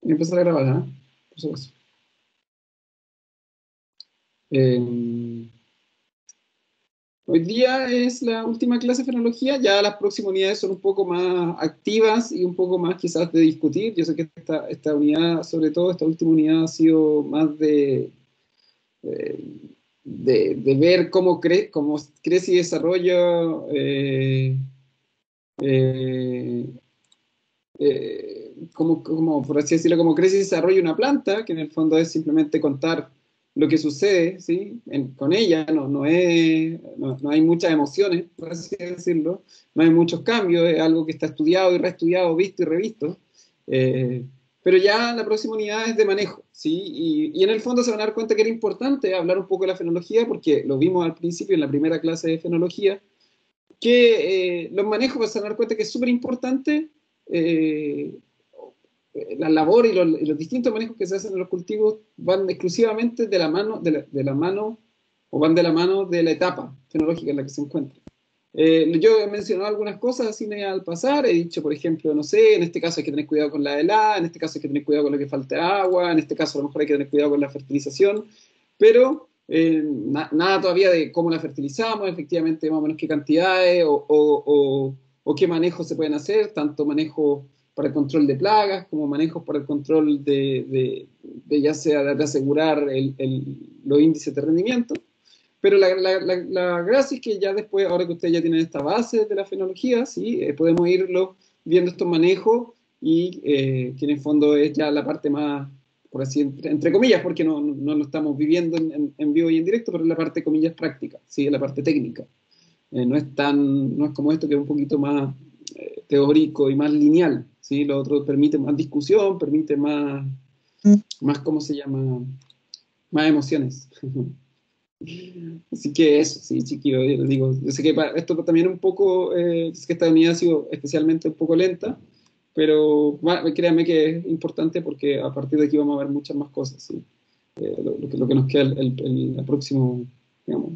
Voy a empezar a grabar, ¿ah? Por supuesto. Hoy día es la última clase de fenología, ya las próximas unidades son un poco más activas y un poco más quizás de discutir. Yo sé que esta unidad, sobre todo esta última unidad, ha sido más eh, de ver cómo crece y desarrolla, eh, como, por así decirlo, como crece y desarrolla una planta, que en el fondo es simplemente contar lo que sucede, ¿sí? Con ella, no hay muchas emociones, por así decirlo, no hay muchos cambios, es algo que está estudiado y reestudiado, visto y revisto. Eh, pero ya la próxima unidad es de manejo, ¿sí? Y en el fondo se van a dar cuenta que era importante hablar un poco de la fenología, porque lo vimos al principio en la primera clase de fenología, que los manejos, pues, se van a dar cuenta que es súper importante eh, la labor y los distintos manejos que se hacen en los cultivos van exclusivamente de la mano o van de la mano de la etapa fenológica en la que se encuentra. Yo he mencionado algunas cosas así medio al pasar, he dicho, por ejemplo, no sé, en este caso hay que tener cuidado con la helada, en este caso hay que tener cuidado con lo que falta agua, en este caso a lo mejor hay que tener cuidado con la fertilización, pero nada todavía de cómo la fertilizamos, efectivamente más o menos qué cantidades o qué manejos se pueden hacer, tanto manejo para el control de plagas como manejos para el control de ya sea de asegurar los índices de rendimiento. Pero la gracia es que ya después, ahora que ustedes ya tienen esta base de la fenología, ¿sí? Podemos irlo viendo estos manejos y que en el fondo es ya la parte más, por así, entre comillas, porque no lo estamos viviendo en vivo y en directo, pero es la parte, comillas, práctica, ¿sí? La parte técnica. No es como esto que es un poquito más teórico y más lineal, ¿sí? Lo otro permite más discusión, permite más ¿cómo se llama? Más emociones. Así que eso, sí, chiquillo, yo les digo, yo sé que esto también un poco, es que esta unidad ha sido especialmente un poco lenta, pero créanme que es importante porque a partir de aquí vamos a ver muchas más cosas, ¿sí? Lo que nos queda el próximo, digamos,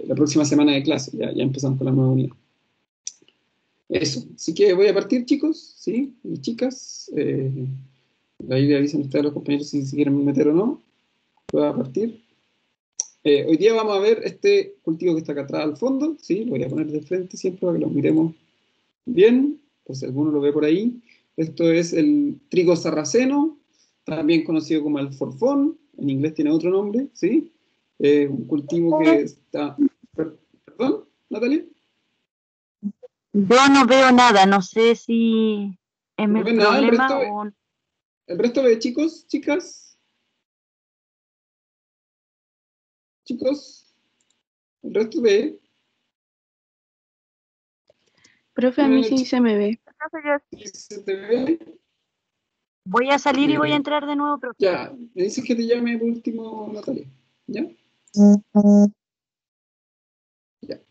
la próxima semana de clase, ya empezamos con la nueva unidad. Eso, así que voy a partir, chicos, ¿sí? Y chicas, ahí le avisan ustedes a los compañeros si quieren meter o no, voy a partir. Hoy día vamos a ver este cultivo que está acá atrás al fondo, ¿sí? Lo voy a poner de frente siempre para que lo miremos bien, por si alguno lo ve por ahí. Esto es el trigo sarraceno, también conocido como el forfón, en inglés tiene otro nombre, ¿sí? Un cultivo que está... ¿Perdón, Natalia? Yo no veo nada, no sé si es ¿No mi ven nada? problema o... El resto de chicos, chicas, chicos, el resto ve... Profe, a ¿No ven mí el sí chico? se me ve. ¿Se te ve? Voy a salir y voy a Eh, entrar de nuevo, pero... ya, me dices que te llame por último, Natalia, ¿ya? Ya.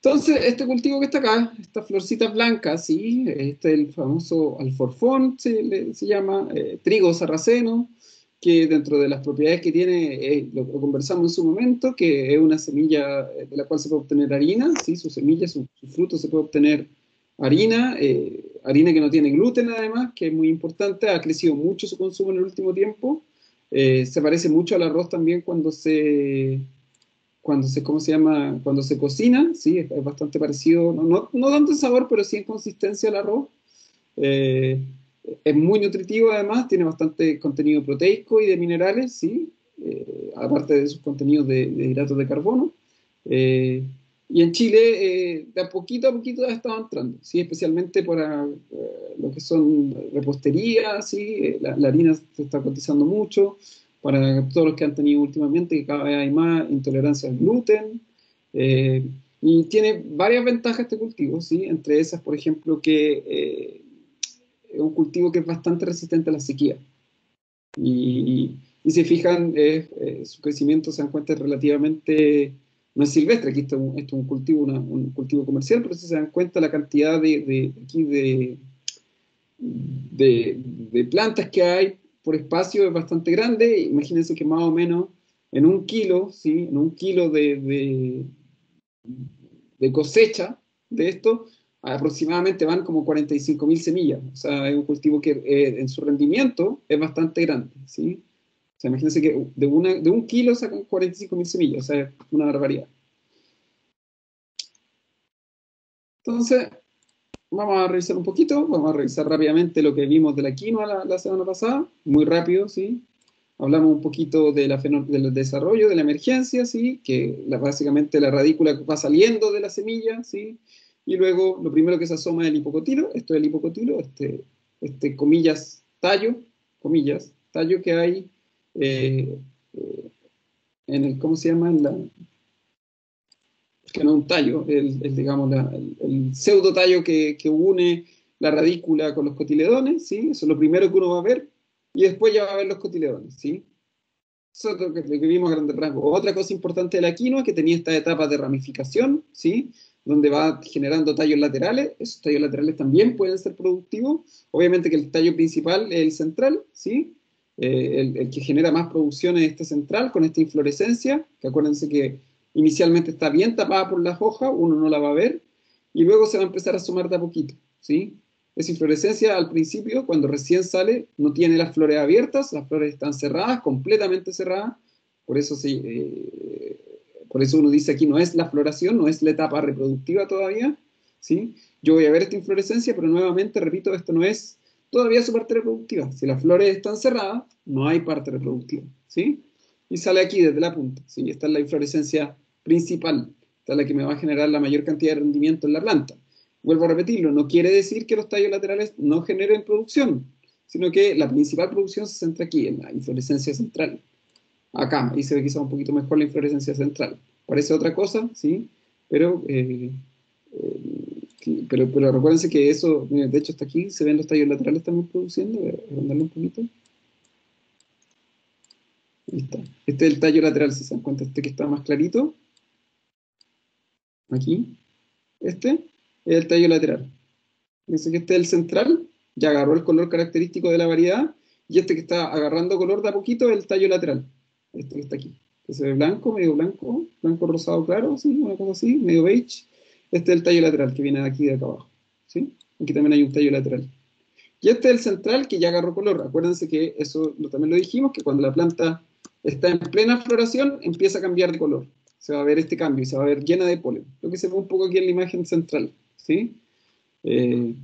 Entonces, este cultivo que está acá, estas florcitas blancas, ¿sí? Este es el famoso alforfón, se llama, trigo sarraceno, que dentro de las propiedades que tiene, lo conversamos en su momento, que es una semilla de la cual se puede obtener harina, ¿sí? Su semilla, su fruto se puede obtener harina, harina que no tiene gluten además, que es muy importante, ha crecido mucho su consumo en el último tiempo, se parece mucho al arroz también ¿cómo se llama? Cuando se cocina, sí, es bastante parecido, no tanto en sabor, pero sí en consistencia al arroz. Eh, es muy nutritivo además, tiene bastante contenido proteico y de minerales, sí, aparte de sus contenidos de hidratos de carbono. Eh, y en Chile, de a poquito ha estado entrando, sí, especialmente para lo que son repostería, sí, la harina se está cotizando mucho, para todos los que han tenido últimamente, que cada vez hay más intolerancia al gluten. eh, y tiene varias ventajas este cultivo, ¿sí? Entre esas, por ejemplo, que es un cultivo que es bastante resistente a la sequía. Y si fijan, su crecimiento se dan cuenta es relativamente, no es silvestre, aquí esto es un cultivo, un cultivo comercial, pero si se dan cuenta la cantidad aquí de plantas que hay por espacio es bastante grande. Imagínense que más o menos en un kilo, ¿sí? En un kilo de cosecha de esto, aproximadamente van como 45.000 semillas. O sea, es un cultivo que en su rendimiento es bastante grande, ¿sí? O sea, imagínense que de un kilo sacan 45.000 semillas, o sea, es una barbaridad. Entonces, vamos a revisar un poquito, vamos a revisar rápidamente lo que vimos de la quinoa la semana pasada, muy rápido, ¿sí? Hablamos un poquito del desarrollo, de la emergencia, ¿sí? Que básicamente la radícula va saliendo de la semilla, ¿sí? Y luego lo primero que se asoma es el hipocotilo, esto es el hipocotilo, comillas, tallo que hay eh, en el, ¿cómo se llama? Que no es un tallo, digamos, el pseudo tallo que une la radícula con los cotiledones, ¿sí? Eso es lo primero que uno va a ver, y después ya va a ver los cotiledones, ¿sí? Eso es lo que vimos a grandes rasgos. Otra cosa importante de la quinoa, que tenía esta etapa de ramificación, ¿sí? Donde va generando tallos laterales. Esos tallos laterales también pueden ser productivos. Obviamente que el tallo principal es el central, ¿sí? El que genera más producción es este central, con esta inflorescencia, que acuérdense que inicialmente está bien tapada por las hojas, uno no la va a ver, y luego se va a empezar a asomar de a poquito, ¿sí? Esa inflorescencia al principio, cuando recién sale, no tiene las flores abiertas, las flores están cerradas, completamente cerradas, por eso, por eso uno dice aquí no es la floración, no es la etapa reproductiva todavía, ¿sí? Yo voy a ver esta inflorescencia, pero nuevamente, repito, esto no es todavía su parte reproductiva. Si las flores están cerradas, no hay parte reproductiva, ¿sí? Y sale aquí desde la punta, ¿sí? Esta es la inflorescencia principal, esta es la que me va a generar la mayor cantidad de rendimiento en la planta. Vuelvo a repetirlo, no quiere decir que los tallos laterales no generen producción, sino que la principal producción se centra aquí, en la inflorescencia central. Acá, ahí se ve quizá un poquito mejor la inflorescencia central. Parece otra cosa, ¿sí? Pero, pero recuérdense que eso, de hecho, hasta aquí se ven los tallos laterales también produciendo. Voy a agrandarlo un poquito. Ahí está. Este es el tallo lateral, si se dan cuenta, este que está más clarito. Aquí. Este es el tallo lateral. Fíjense que este es el central, ya agarró el color característico de la variedad, y este que está agarrando color de a poquito es el tallo lateral. Este que está aquí. Que se ve blanco, medio blanco, blanco rosado claro, ¿sí? Una cosa así, medio beige. Este es el tallo lateral que viene de aquí de acá abajo, ¿sí? Aquí también hay un tallo lateral. Y este es el central que ya agarró color. Acuérdense que eso también lo dijimos, que cuando la planta está en plena floración, empieza a cambiar de color. Se va a ver este cambio y se va a ver llena de polen. Lo que se ve un poco aquí en la imagen central, ¿sí? Que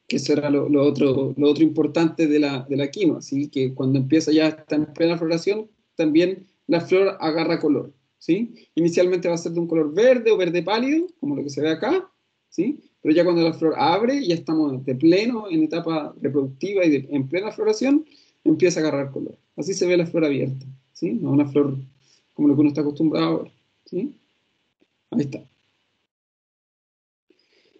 eso era lo otro importante de la quinoa, ¿sí? Que cuando empieza ya, está en plena floración, también la flor agarra color, ¿sí? Inicialmente va a ser de un color verde o verde pálido, como lo que se ve acá, ¿sí? Pero ya cuando la flor abre, ya estamos de pleno en etapa reproductiva y en plena floración, empieza a agarrar color. Así se ve la flor abierta, ¿sí? No una flor como lo que uno está acostumbrado a ver, ¿sí? Ahí está.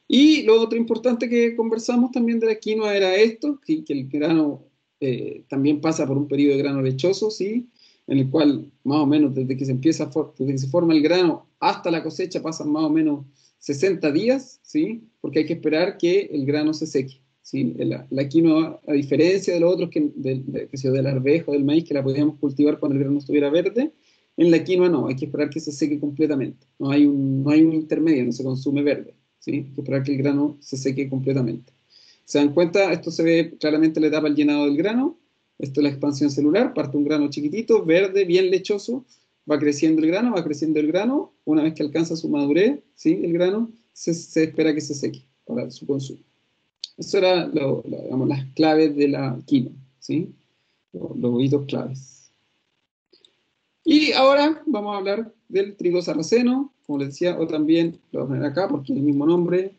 Y lo otro importante que conversamos también de la quinoa era esto, que el grano también pasa por un periodo de grano lechoso, ¿sí? En el cual más o menos desde que desde que se forma el grano hasta la cosecha pasan más o menos 60 días, ¿sí? Porque hay que esperar que el grano se seque, ¿sí? La quinoa, a diferencia de los otros, del arvejo, del maíz, que la podíamos cultivar cuando el grano estuviera verde, en la quinoa no, hay que esperar que se seque completamente. No hay un intermedio, no se consume verde, ¿sí? Hay que esperar que el grano se seque completamente. ¿Se dan cuenta? Esto se ve claramente en la etapa del llenado del grano. Esto es la expansión celular. Parte un grano chiquitito, verde, bien lechoso. Va creciendo el grano, va creciendo el grano. Una vez que alcanza su madurez, ¿sí? El grano, se espera que se seque para su consumo. Eso era digamos, las claves de la quinoa, ¿sí? Los hitos claves. Y ahora vamos a hablar del trigo sarraceno, como les decía, o también lo voy a poner acá porque es el mismo nombre,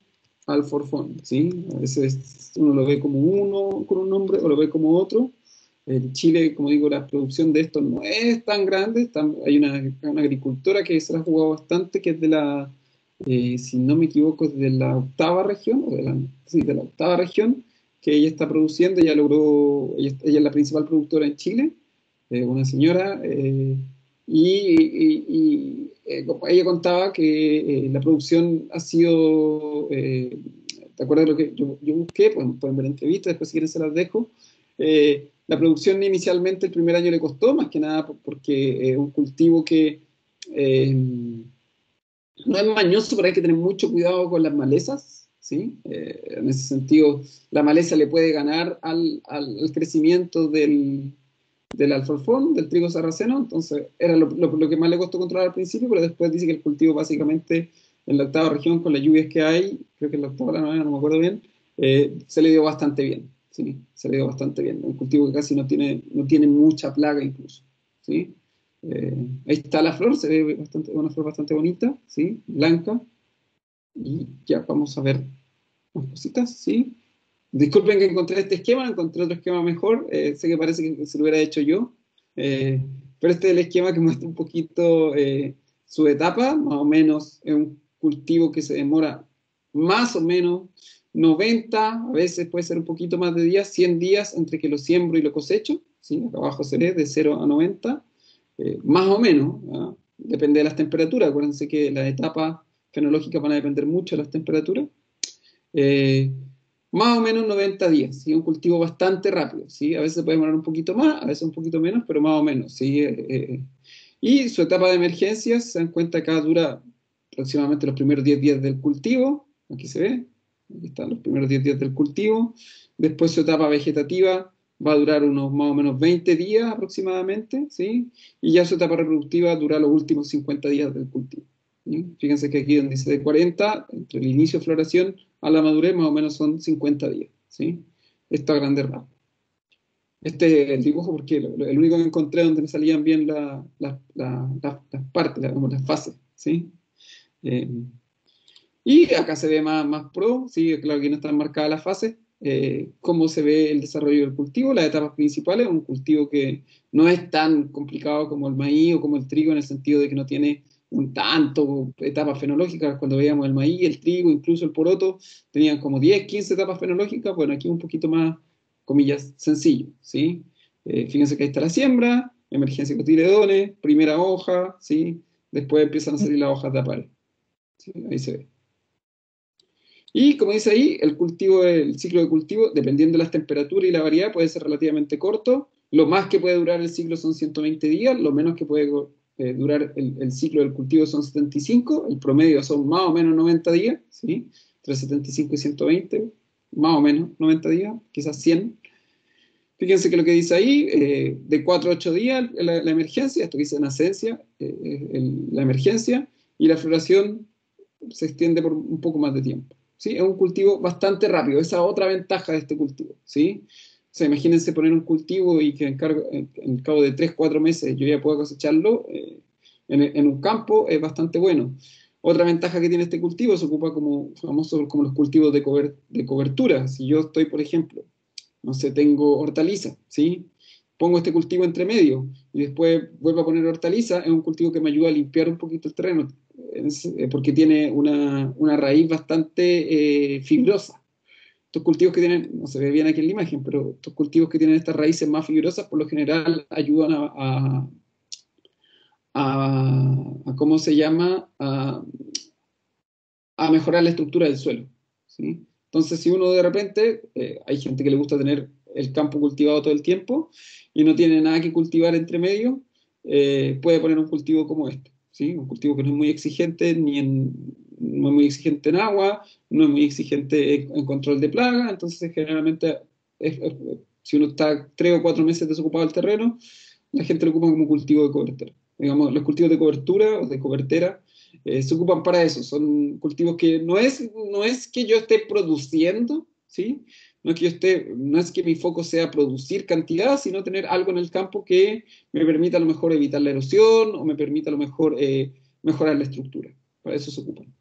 alforfón, ¿sí? A veces uno lo ve como uno con un nombre o lo ve como otro. En Chile, como digo, la producción de esto no es tan grande. Hay una agricultora que se la ha jugado bastante, que es de si no me equivoco, es de la octava región, sí, de la octava región, que ella está produciendo, ella es la principal productora en Chile, una señora, ella contaba que la producción ha sido, ¿te acuerdas de lo que yo busqué? Pueden ver entrevistas, después si quieren se las dejo. La producción inicialmente el primer año le costó, más que nada porque es un cultivo que no es mañoso, pero hay que tener mucho cuidado con las malezas, ¿sí? En ese sentido, la maleza le puede ganar al crecimiento del alforfón, del trigo sarraceno, entonces era lo que más le costó controlar al principio, pero después dice que el cultivo básicamente en la octava región, con las lluvias que hay, creo que en la octava o la novena, no me acuerdo bien, se le dio bastante bien, ¿sí? Se le dio bastante bien, un cultivo que casi no tiene mucha plaga incluso, ¿sí? Ahí está la flor, se ve bastante, una flor bastante bonita, ¿sí? Blanca, y ya vamos a ver más cositas, ¿sí? Disculpen que encontré este esquema, encontré otro esquema mejor, sé que parece que se lo hubiera hecho yo, eh, pero este es el esquema que muestra un poquito su etapa, más o menos es un cultivo que se demora más o menos 90, a veces puede ser un poquito más de días, 100 días entre que lo siembro y lo cosecho, ¿sí? Acá abajo se ve de 0 a 90, más o menos, ¿ah? Depende de las temperaturas, acuérdense que las etapas fenológicas van a depender mucho de las temperaturas. Eh, Más o menos 90 días, ¿sí? Un cultivo bastante rápido, ¿sí? A veces puede demorar un poquito más, a veces un poquito menos, pero más o menos, ¿sí? Y su etapa de emergencias, se dan cuenta que acá dura aproximadamente los primeros 10 días del cultivo, aquí se ve, aquí están los primeros 10 días del cultivo, después su etapa vegetativa va a durar unos más o menos 20 días aproximadamente, ¿sí? Y ya su etapa reproductiva dura los últimos 50 días del cultivo. ¿Sí? Fíjense que aquí donde dice de 40, entre el inicio de floración a la madurez más o menos son 50 días, ¿sí? Esto a grandes rasgos. Este es el dibujo porque el único que encontré donde me salían bien las partes, las fases, ¿sí? Eh, y acá se ve más pro, ¿sí? Claro que no están marcadas las fases, cómo se ve el desarrollo del cultivo, las etapas principales, un cultivo que no es tan complicado como el maíz o como el trigo en el sentido de que no tiene un tanto etapas fenológicas. Cuando veíamos el maíz, el trigo, incluso el poroto, tenían como 10, 15 etapas fenológicas, bueno, aquí un poquito más, comillas, sencillo, ¿sí? Fíjense que ahí está la siembra, emergencia de cotiledones, primera hoja, ¿sí? Después empiezan a salir las hojas de apare, ¿sí? Ahí se ve. Y como dice ahí, el ciclo de cultivo, dependiendo de las temperaturas y la variedad, puede ser relativamente corto. Lo más que puede durar el ciclo son 120 días, lo menos que puede durar el ciclo del cultivo son 75, el promedio son más o menos 90 días, ¿sí? Entre 75 y 120, más o menos 90 días, quizás 100. Fíjense que lo que dice ahí, de 4 a 8 días la emergencia, esto que dice nacencia, la emergencia, y la floración se extiende por un poco más de tiempo, ¿sí? Es un cultivo bastante rápido, esa es otra ventaja de este cultivo, ¿sí? O sea, imagínense poner un cultivo y que en cabo de 3, 4 meses yo ya puedo cosecharlo, en un campo es bastante bueno. Otra ventaja que tiene este cultivo se ocupa como, famoso, como los cultivos de cobertura. Si yo estoy, por ejemplo, no sé, tengo hortaliza, ¿sí? Pongo este cultivo entre medio y después vuelvo a poner hortaliza, es un cultivo que me ayuda a limpiar un poquito el terreno, porque tiene una raíz bastante fibrosa. Estos cultivos que tienen, no se ve bien aquí en la imagen, pero estos cultivos que tienen estas raíces más fibrosas, por lo general ayudan ¿cómo se llama? A mejorar la estructura del suelo, ¿sí? Entonces, si uno de repente, hay gente que le gusta tener el campo cultivado todo el tiempo y no tiene nada que cultivar entre medio, puede poner un cultivo como este, ¿sí? Un cultivo que no es muy exigente no es muy exigente en agua, no es muy exigente en control de plaga, entonces generalmente si uno está 3 o 4 meses desocupado del terreno, la gente lo ocupa como cultivo de cobertura. Digamos, los cultivos de cobertura o de cobertera se ocupan para eso. Son cultivos que no es que yo esté produciendo, ¿sí? No es que mi foco sea producir cantidad, sino tener algo en el campo que me permita a lo mejor evitar la erosión o me permita a lo mejor mejorar la estructura. Para eso se ocupan.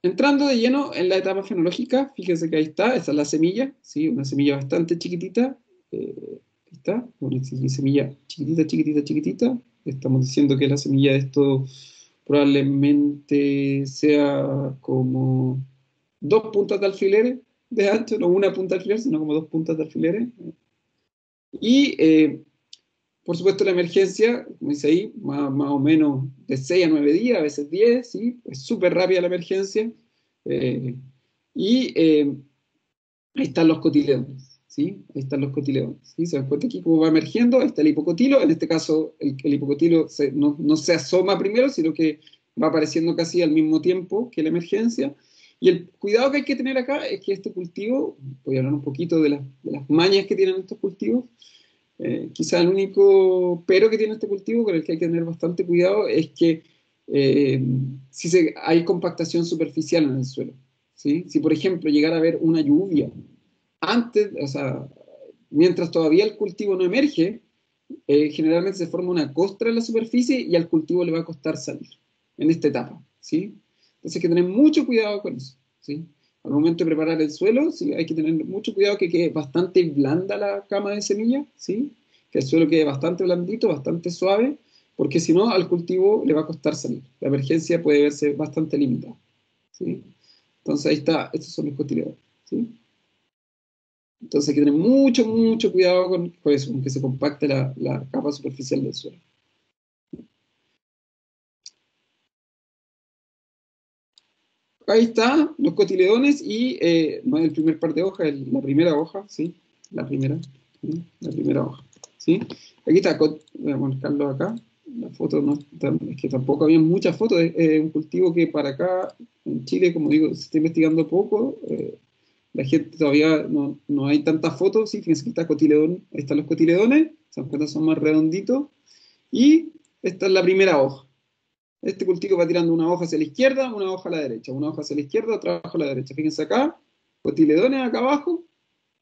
Entrando de lleno en la etapa fenológica, fíjense que ahí está, esa es la semilla, ¿sí? Una semilla bastante chiquitita. Ahí está, una semilla chiquitita, chiquitita, chiquitita. Estamos diciendo que la semilla de esto probablemente sea como 2 puntas de alfileres de ancho, no una punta de alfiler, sino como 2 puntas de alfileres. Y por supuesto la emergencia, como dice ahí, más o menos de 6 a 9 días, a veces 10, ¿sí? Es súper rápida la emergencia. Eh, y ahí están los cotiledones, ¿sí? Ahí están los cotiledones, ¿sí? Se dan cuenta aquí cómo va emergiendo, ahí está el hipocotilo, en este caso el hipocotilo no se asoma primero, sino que va apareciendo casi al mismo tiempo que la emergencia. Y el cuidado que hay que tener acá es que este cultivo, voy a hablar un poquito de las mañas que tienen estos cultivos. Quizá el único pero que tiene este cultivo, con el que hay que tener bastante cuidado, es que si hay compactación superficial en el suelo, ¿sí? Si, por ejemplo, llegara a haber una lluvia antes, o sea, mientras todavía el cultivo no emerge, generalmente se forma una costra en la superficie y al cultivo le va a costar salir en esta etapa, ¿sí? Entonces hay que tener mucho cuidado con eso, ¿sí? Al momento de preparar el suelo, sí, hay que tener mucho cuidado que quede bastante blanda la cama de semilla, ¿sí? Que el suelo quede bastante blandito, bastante suave, porque si no, al cultivo le va a costar salir. La emergencia puede verse bastante limitada, ¿sí? Entonces ahí está, estos son los cotiledones, ¿sí? Entonces hay que tener mucho, mucho cuidado con eso, con que se compacte la capa superficial del suelo. Ahí está, los cotiledones y no es el primer par de hojas, es la primera hoja, ¿sí? La primera, ¿sí? La primera hoja, ¿sí? Aquí está, voy a marcarlo acá. La foto no, es que tampoco había muchas fotos, es un cultivo que para acá, en Chile, como digo, se está investigando poco. La gente todavía no hay tantas fotos, ¿sí? Fíjense que está cotiledón, ahí están los cotiledones, se dan cuenta, son más redonditos. Y esta es la primera hoja. Este cultivo va tirando una hoja hacia la izquierda, una hoja a la derecha, una hoja hacia la izquierda, otra hoja a la derecha. Fíjense acá, cotiledones acá abajo,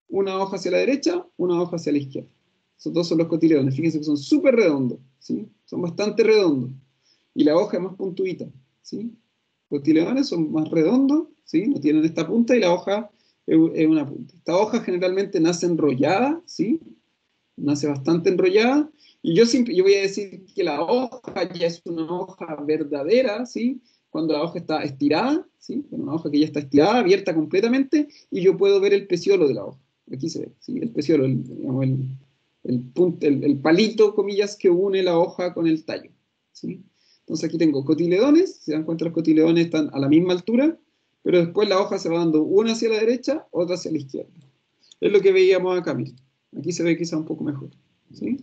una hoja hacia la derecha, una hoja hacia la izquierda. Esos dos son los cotiledones. Fíjense que son súper redondos, ¿sí? Son bastante redondos. Y la hoja es más puntuita, ¿sí? Los cotiledones son más redondos, ¿sí? No tienen esta punta y la hoja es una punta. Esta hoja generalmente nace enrollada, ¿sí? Nace bastante enrollada, y yo voy a decir que la hoja ya es una hoja verdadera, ¿sí? Cuando la hoja está estirada, ¿sí? Una hoja que ya está estirada, abierta completamente, y yo puedo ver el peciolo de la hoja. Aquí se ve, ¿sí? El peciolo, digamos, el palito, comillas, que une la hoja con el tallo, ¿sí? Entonces aquí tengo cotiledones, se dan cuenta los cotiledones están a la misma altura, pero después la hoja se va dando una hacia la derecha, otra hacia la izquierda. Es lo que veíamos acá, miren. Aquí se ve quizá un poco mejor, ¿sí?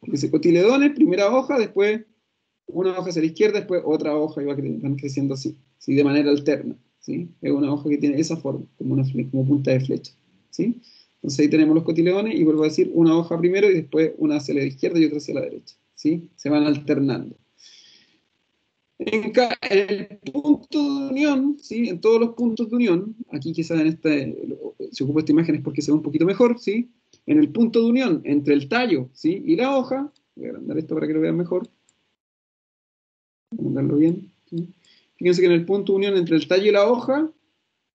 Dice cotiledones, primera hoja, después una hoja hacia la izquierda, después otra hoja y van creciendo así, ¿sí? De manera alterna, ¿sí? Es una hoja que tiene esa forma, como punta de flecha, ¿sí? Entonces ahí tenemos los cotiledones y vuelvo a decir una hoja primero y después una hacia la izquierda y otra hacia la derecha, ¿sí? Se van alternando. En el punto de unión, ¿sí? En todos los puntos de unión, aquí quizás se ocupa esta imagen es porque se ve un poquito mejor, ¿sí? En el punto de unión entre el tallo, ¿sí? Y la hoja, voy a agrandar esto para que lo vean mejor, voy a agrandarlo bien, ¿sí? Fíjense que en el punto de unión entre el tallo y la hoja,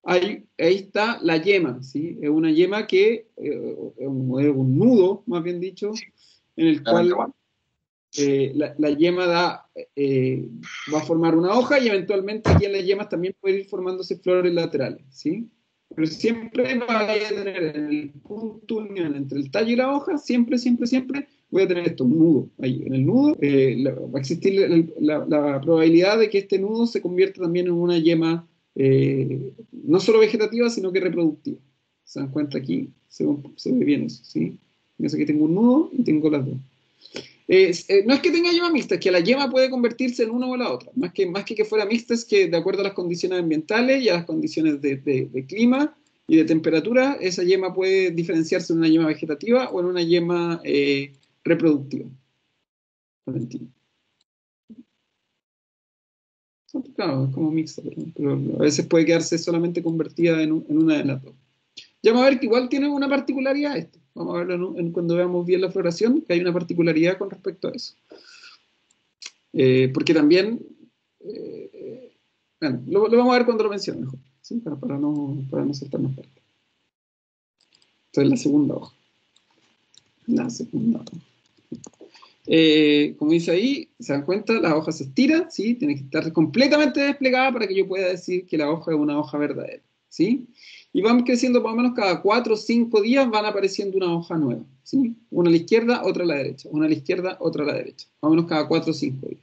ahí está la yema, ¿sí? Es una yema que es un nudo, más bien dicho, en el cual la yema va a formar una hoja y eventualmente aquí en las yemas también puede ir formándose flores laterales, ¿sí? Pero siempre va a tener en el punto de unión entre el tallo y la hoja, siempre, siempre, siempre voy a tener esto, un nudo. Ahí en el nudo va a existir la probabilidad de que este nudo se convierta también en una yema no solo vegetativa, sino que reproductiva. ¿Se dan cuenta aquí? Se ve bien eso, ¿sí? Fíjense que tengo un nudo y tengo las dos. No es que tenga yema mixta, es que la yema puede convertirse en una o la otra. Más que fuera mixta, es que de acuerdo a las condiciones ambientales y a las condiciones de clima y de temperatura, esa yema puede diferenciarse en una yema vegetativa o en una yema reproductiva. Valentina. Claro, es como mixta, pero a veces puede quedarse solamente convertida en una de las dos. Ya vamos a ver que igual tiene una particularidad esto. Vamos a verlo cuando veamos bien la floración, que hay una particularidad con respecto a eso. Porque también, bueno, lo vamos a ver cuando lo mencione mejor, ¿sí? Para no saltarnos parte. Entonces la segunda hoja. La segunda hoja. Como dice ahí, se dan cuenta, la hoja se estira, ¿sí? Tiene que estar completamente desplegada para que yo pueda decir que la hoja es una hoja verdadera, ¿sí? Y vamos creciendo más o menos cada 4 o 5 días van apareciendo una hoja nueva, ¿sí? Una a la izquierda, otra a la derecha, una a la izquierda, otra a la derecha, más o menos cada 4 o 5 días.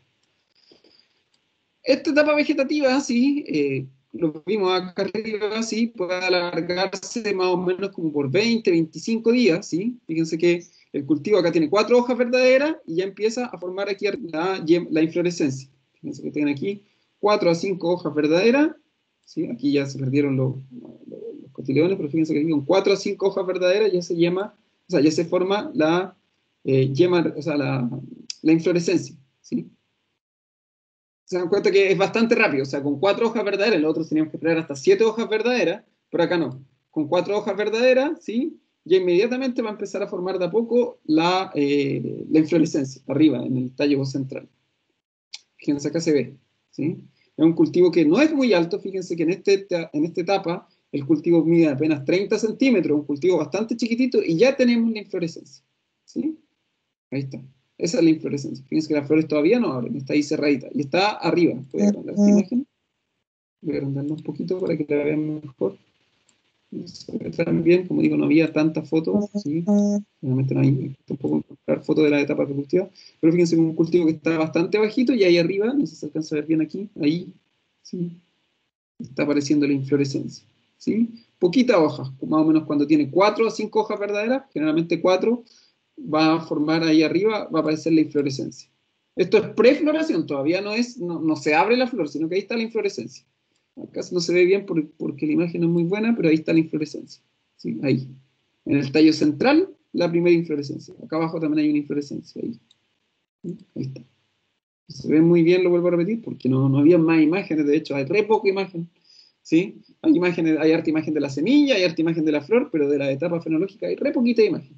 Esta etapa vegetativa, sí, lo vimos acá arriba, sí, puede alargarse más o menos como por 20, 25 días, sí. Fíjense que el cultivo acá tiene 4 hojas verdaderas y ya empieza a formar aquí la inflorescencia. Fíjense que tienen aquí 4 a 5 hojas verdaderas, ¿sí? Aquí ya se perdieron los cotiledones, pero fíjense que aquí con 4 a 5 hojas verdaderas ya se llama, o sea, ya se forma la yema, o sea, la inflorescencia, ¿sí? Se dan cuenta que es bastante rápido, o sea, con 4 hojas verdaderas, los otros teníamos que esperar hasta 7 hojas verdaderas, pero acá no. Con 4 hojas verdaderas, ¿sí? Ya inmediatamente va a empezar a formar de a poco la inflorescencia, arriba, en el tallo central. Fíjense, acá se ve, ¿sí? Es un cultivo que no es muy alto, fíjense que en esta etapa el cultivo mide apenas 30 centímetros, un cultivo bastante chiquitito, y ya tenemos la inflorescencia, ¿sí? Ahí está. Esa es la inflorescencia. Fíjense que las flores todavía no abren, está ahí cerradita. Y está arriba. ¿Puede agrandar esta imagen? Voy a agrandarla un poquito para que la vean mejor. También, como digo, no había tantas fotos, ¿sí? Realmente no hay tampoco encontrar fotos de la etapa reproductiva. Pero fíjense que un cultivo que está bastante bajito y ahí arriba, no sé si se alcanza a ver bien aquí, ahí, ¿sí? Está apareciendo la inflorescencia, ¿sí? Poquita hoja, más o menos cuando tiene 4 a 5 hojas verdaderas, generalmente 4, va a formar ahí arriba, va a aparecer la inflorescencia. Esto es prefloración, todavía no se abre la flor, sino que ahí está la inflorescencia. Acá no se ve bien porque la imagen no es muy buena, pero ahí está la inflorescencia. ¿Sí? Ahí. En el tallo central, la primera inflorescencia. Acá abajo también hay una inflorescencia. Ahí, ¿sí? Ahí está. Se ve muy bien, lo vuelvo a repetir, porque no había más imágenes, de hecho, hay re poca imagen. ¿Sí? Hay imágenes, hay harta imagen de la semilla, hay harta imagen de la flor, pero de la etapa fenológica hay re poquita imagen.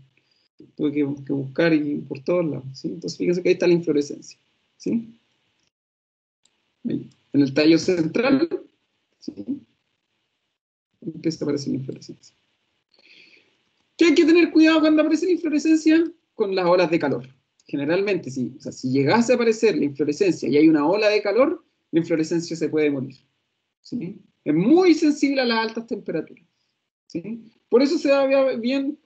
Tuve que buscar y por todos lados, ¿sí? Entonces fíjense que ahí está la inflorescencia, ¿sí? Ahí. En el tallo central, ¿sí? Empieza a aparecer la inflorescencia. ¿Qué hay que tener cuidado cuando aparece la inflorescencia? Con las olas de calor. Generalmente, sí, o sea, si llegase a aparecer la inflorescencia y hay una ola de calor, la inflorescencia se puede morir, ¿sí? Es muy sensible a las altas temperaturas, ¿sí? Por eso se da bien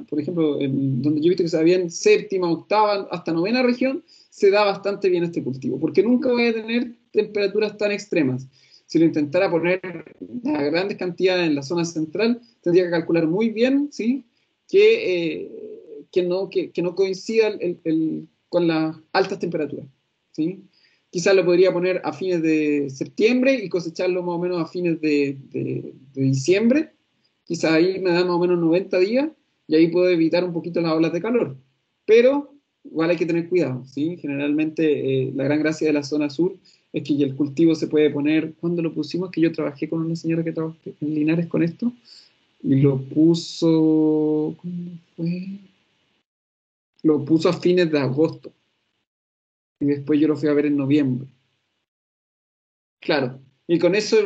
por ejemplo, donde yo he visto que se da bien séptima, octava, hasta novena región, se da bastante bien este cultivo, porque nunca voy a tener temperaturas tan extremas. Si lo intentara poner a grandes cantidades en la zona central, tendría que calcular muy bien, ¿sí? Que no coincida con las altas temperaturas, ¿sí? Quizás lo podría poner a fines de septiembre y cosecharlo más o menos a fines de diciembre. Quizás ahí me da más o menos 90 días y ahí puedo evitar un poquito las olas de calor. Pero igual hay que tener cuidado, ¿sí? Generalmente la gran gracia de la zona sur es que el cultivo se puede poner, cuando lo pusimos, que yo trabajé con una señora que trabajé en Linares con esto, y lo puso, ¿cuándo fue? Lo puso a fines de agosto, y después yo lo fui a ver en noviembre. Claro, y con eso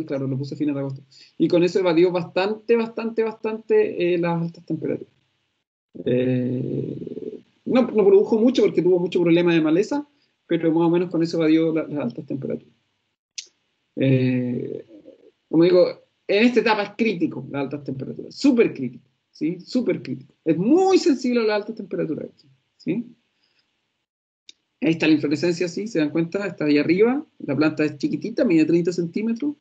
claro, lo puse a fines de agosto, y con eso evadió bastante las altas temperaturas. No produjo mucho porque tuvo mucho problema de maleza, pero más o menos con eso evadió las altas temperaturas. Eh, Como digo, en esta etapa es crítico las altas temperaturas, súper crítico, ¿sí? Súper crítico. Es muy sensible a las altas temperaturas aquí, ¿sí? Ahí está la inflorescencia, ¿sí? ¿Se dan cuenta? Está ahí arriba, la planta es chiquitita, mide 30 centímetros,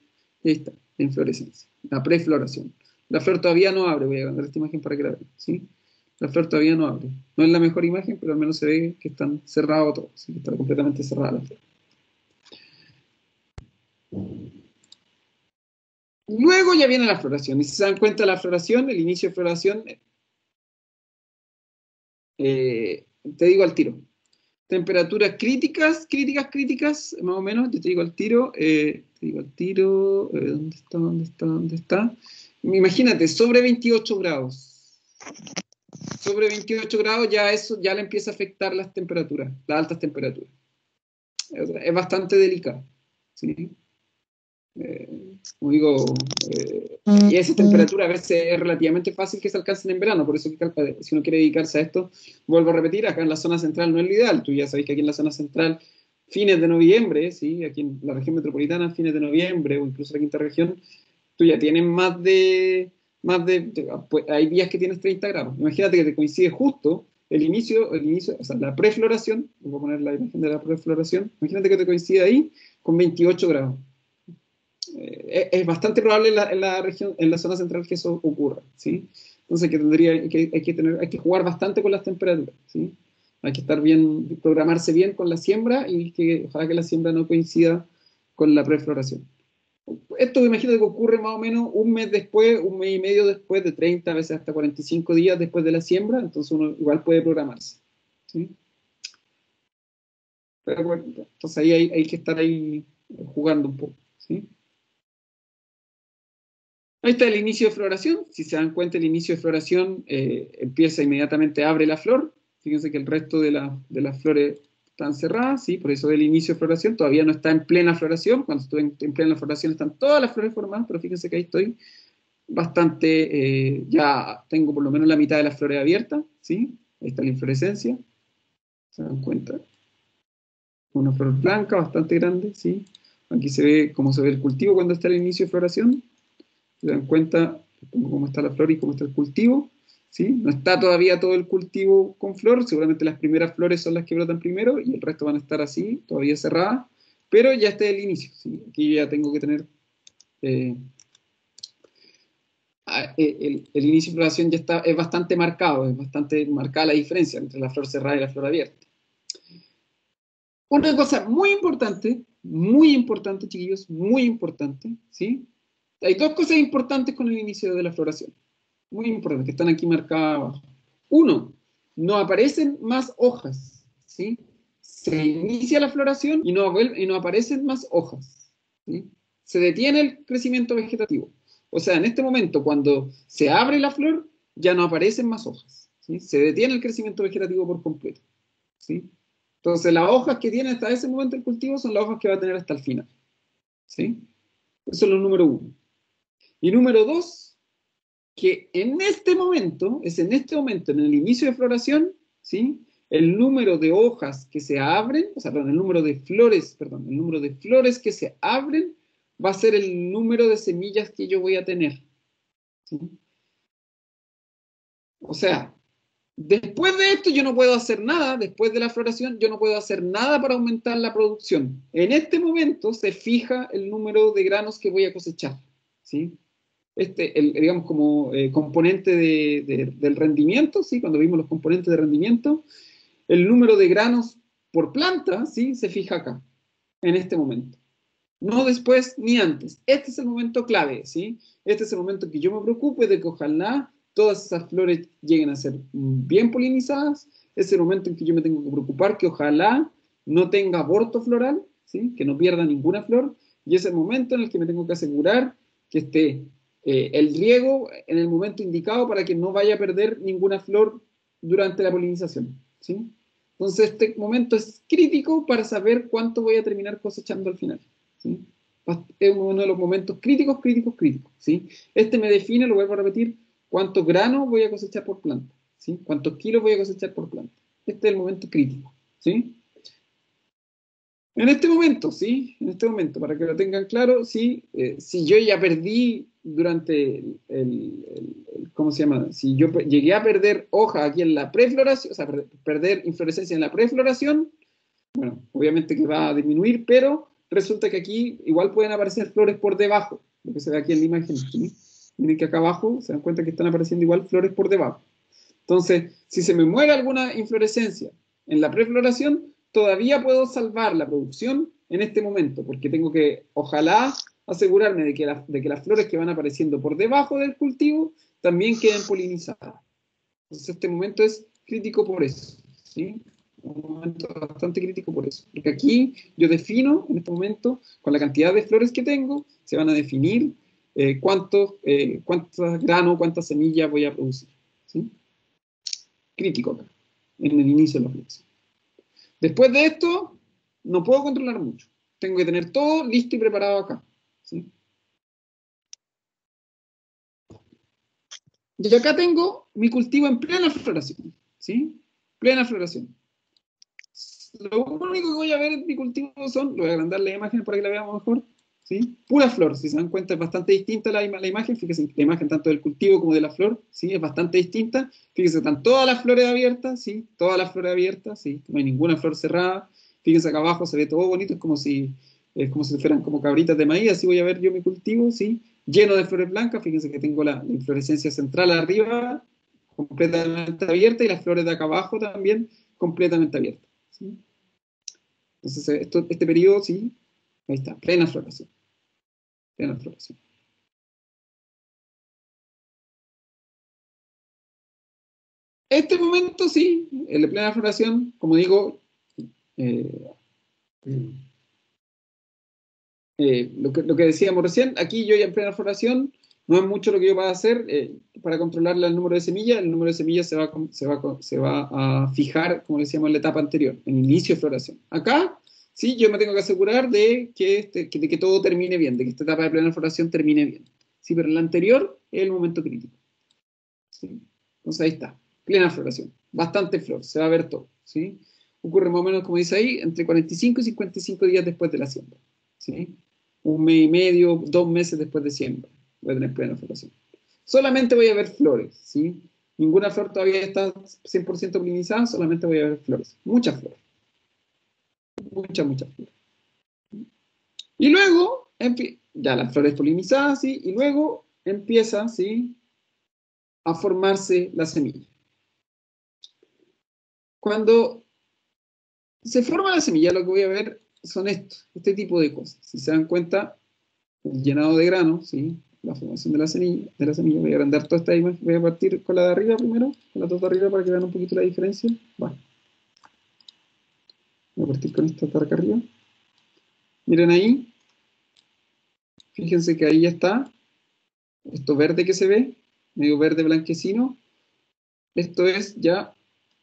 y ahí está, la inflorescencia, la prefloración. La flor todavía no abre, voy a agrandar esta imagen para que la vean, ¿sí? La flor todavía no abre. No es la mejor imagen, pero al menos se ve que están cerrados todos, ¿sí? Que está completamente cerrada la flor. Luego ya viene la floración, y si se dan cuenta la floración, el inicio de floración, te digo al tiro. Temperaturas críticas, más o menos, yo te digo al tiro, ¿dónde está? Imagínate, sobre 28 grados. Sobre 28 grados ya eso ya le empieza a afectar las temperaturas, las altas temperaturas. Es bastante delicado, ¿sí? Como digo, y esa temperatura a veces es relativamente fácil que se alcancen en verano, por eso que si uno quiere dedicarse a esto, vuelvo a repetir, acá en la zona central no es lo ideal, tú ya sabéis que aquí en la zona central, fines de noviembre, ¿sí? Aquí en la región metropolitana, fines de noviembre o incluso la quinta región, tú ya tienes pues, hay días que tienes 30 grados, imagínate que te coincide justo el inicio, o sea, la prefloración, voy a poner la imagen de la prefloración, imagínate que te coincide ahí con 28 grados. Es bastante probable en la región, en la zona central que eso ocurra, ¿sí? Entonces hay que jugar bastante con las temperaturas, ¿sí? Hay que estar bien, programarse bien con la siembra y que ojalá que la siembra no coincida con la prefloración. Esto imagino que ocurre más o menos un mes después, un mes y medio después, de 30 a veces hasta 45 días después de la siembra, entonces uno igual puede programarse. ¿Sí? Pero bueno, entonces ahí hay que estar ahí jugando un poco. ¿Sí? Ahí está el inicio de floración. Si se dan cuenta, el inicio de floración empieza inmediatamente, abre la flor. Fíjense que el resto de las flores están cerradas, ¿sí? Por eso el inicio de floración todavía no está en plena floración. Cuando estoy en plena floración están todas las flores formadas, pero fíjense que ahí estoy bastante, ya tengo por lo menos la mitad de las flores abiertas, ¿sí? Ahí está la inflorescencia, ¿se dan cuenta? Una flor blanca bastante grande, ¿sí? Aquí se ve cómo se ve el cultivo cuando está el inicio de floración. Se dan cuenta cómo está la flor y cómo está el cultivo, ¿sí? No está todavía todo el cultivo con flor, seguramente las primeras flores son las que brotan primero y el resto van a estar así, todavía cerradas, pero ya está el inicio, ¿sí? Aquí ya tengo que tener eh, el inicio de floración ya está, es bastante marcado, es bastante marcada la diferencia entre la flor cerrada y la flor abierta. Una cosa muy importante, chiquillos, muy importante, ¿sí? Hay dos cosas importantes con el inicio de la floración, muy importantes, que están aquí marcadas abajo. Uno, no aparecen más hojas, ¿sí? Se inicia la floración y no aparecen más hojas, ¿sí? Se detiene el crecimiento vegetativo. O sea, en este momento, cuando se abre la flor, ya no aparecen más hojas, ¿sí? Se detiene el crecimiento vegetativo por completo, ¿sí? Entonces, las hojas que tiene hasta ese momento el cultivo son las hojas que va a tener hasta el final, ¿sí? Eso es lo número uno. Y número dos, que en este momento, en el inicio de floración, ¿sí? El número de hojas que se abren, o sea, perdón, el número de flores, perdón, el número de flores que se abren va a ser el número de semillas que yo voy a tener, ¿sí? O sea, después de esto yo no puedo hacer nada, después de la floración yo no puedo hacer nada para aumentar la producción. En este momento se fija el número de granos que voy a cosechar, ¿sí? Digamos, como componente del rendimiento, ¿sí? Cuando vimos los componentes de rendimiento, el número de granos por planta, ¿sí? Se fija acá, en este momento. No después ni antes. Este es el momento clave, ¿sí? Este es el momento que yo me preocupe de que ojalá todas esas flores lleguen a ser bien polinizadas. Es el momento en que yo me tengo que preocupar que ojalá no tenga aborto floral, ¿sí? Que no pierda ninguna flor. Y es el momento en el que me tengo que asegurar que esté el riego en el momento indicado para que no vaya a perder ninguna flor durante la polinización, ¿sí? Entonces este momento es crítico para saber cuánto voy a terminar cosechando al final, ¿sí? Es uno de los momentos críticos, críticos, críticos, ¿sí? Este me define, lo vuelvo a repetir, cuántos granos voy a cosechar por planta, ¿sí? Cuántos kilos voy a cosechar por planta. Este es el momento crítico, ¿sí? En este momento, sí, en este momento, para que lo tengan claro, sí, si yo ya perdí durante ¿cómo se llama? Si yo llegué a perder hoja aquí en la prefloración, o sea, perder inflorescencia en la prefloración, bueno, obviamente que va a disminuir, pero resulta que aquí igual pueden aparecer flores por debajo, lo que se ve aquí en la imagen, ¿sí? Miren que acá abajo se dan cuenta que están apareciendo igual flores por debajo. Entonces, si se me muere alguna inflorescencia en la prefloración, todavía puedo salvar la producción en este momento, porque tengo que, ojalá, asegurarme de que las flores que van apareciendo por debajo del cultivo también queden polinizadas. Entonces, este momento es crítico por eso, ¿sí? Un momento bastante crítico por eso. Porque aquí yo defino, en este momento, con la cantidad de flores que tengo, se van a definir cuántos granos, cuántas semillas voy a producir, ¿sí? Crítico acá, en el inicio de la flexión. Después de esto, no puedo controlar mucho. Tengo que tener todo listo y preparado acá, ¿sí? Y acá tengo mi cultivo en plena floración, ¿sí? Plena floración. Lo único que voy a ver en mi cultivo son, lo voy a agrandar la imagen para que la veamos mejor, ¿sí? Pura flor, si se dan cuenta es bastante distinta la imagen, fíjense, la imagen tanto del cultivo como de la flor, ¿sí? Es bastante distinta, fíjense, están todas las flores abiertas, ¿sí? Todas las flores abiertas, ¿sí? No hay ninguna flor cerrada, fíjense acá abajo se ve todo bonito, es como si fueran como cabritas de maíz, así voy a ver yo mi cultivo, ¿sí? Lleno de flores blancas, fíjense que tengo la inflorescencia central arriba, completamente abierta, y las flores de acá abajo también, completamente abierta, ¿sí? Entonces, este periodo, sí, ahí está, plena floración. Plena floración. Este momento, sí, el de plena floración, como digo, eh, lo que decíamos recién, aquí yo ya en plena floración, no es mucho lo que yo pueda hacer para controlar el número de semillas. El número de semillas se va a fijar, como decíamos en la etapa anterior, en el inicio de floración. Acá, sí, yo me tengo que asegurar de que todo termine bien, de que esta etapa de plena floración termine bien. Sí, pero en la anterior es el momento crítico. ¿Sí? Entonces ahí está, plena floración, bastante flor, se va a ver todo. ¿Sí? Ocurre más o menos, como dice ahí, entre 45 y 55 días después de la siembra. ¿Sí? Un mes y medio, 2 meses después de siembra, voy a tener plena floración. Solamente voy a ver flores, ¿sí? Ninguna flor todavía está 100% polinizada, solamente voy a ver flores. Muchas flores. Muchas flores. Y luego, ya las flores polinizadas, ¿sí? Y luego empieza, ¿sí? A formarse la semilla. Cuando se forma la semilla, lo que voy a ver son este tipo de cosas. Si se dan cuenta, el llenado de grano, ¿sí? La formación de la semilla. Voy a agrandar toda esta imagen. Voy a partir con la de arriba primero, con la dos de arriba para que vean un poquito la diferencia. Bueno, voy a partir con esta de acá arriba. Miren ahí, fíjense que ahí ya está, esto verde que se ve, medio verde blanquecino, esto es ya